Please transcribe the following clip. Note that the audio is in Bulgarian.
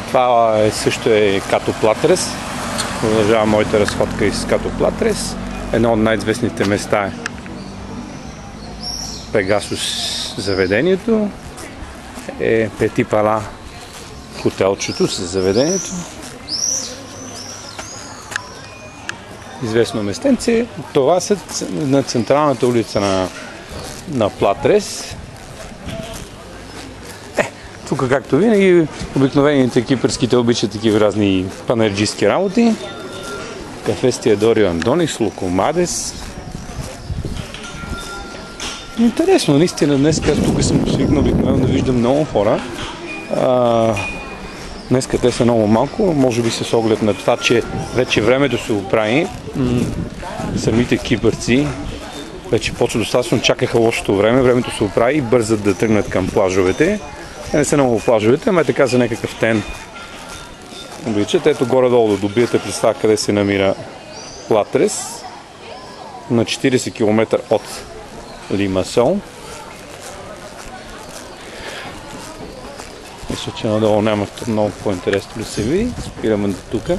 Това също е Като Платрес. Продължавам моята разходка из Като Платрес. Едно от най-известните места е Пегасус заведението. Пети Пала хотелчето с заведението. Известно местенце. Това са на централната улица на Платрес. Тук, както винаги, обикновените кипърските обичат такива разни панерджийски работи. Кафе Стиадорио Андонис, Лукомадес. Интересно, наистина днес тук съм свикнал обикновено да виждам много хора. Днеска те са много малко, може би с оглед на това, че вече времето се оправи. Самите кипърци вече почва достатъчно, чакаха лошото време, времето се оправи и бързат да тръгнат към плажовете. Те не са много плажовете, ама така за някакъв тен обичат. Ето горе-долу да добиете представа къде се намира Платрес. На 40 км от Лимасол. Мисля, че надолу няма много по-интересно да се види. Спираме до тук.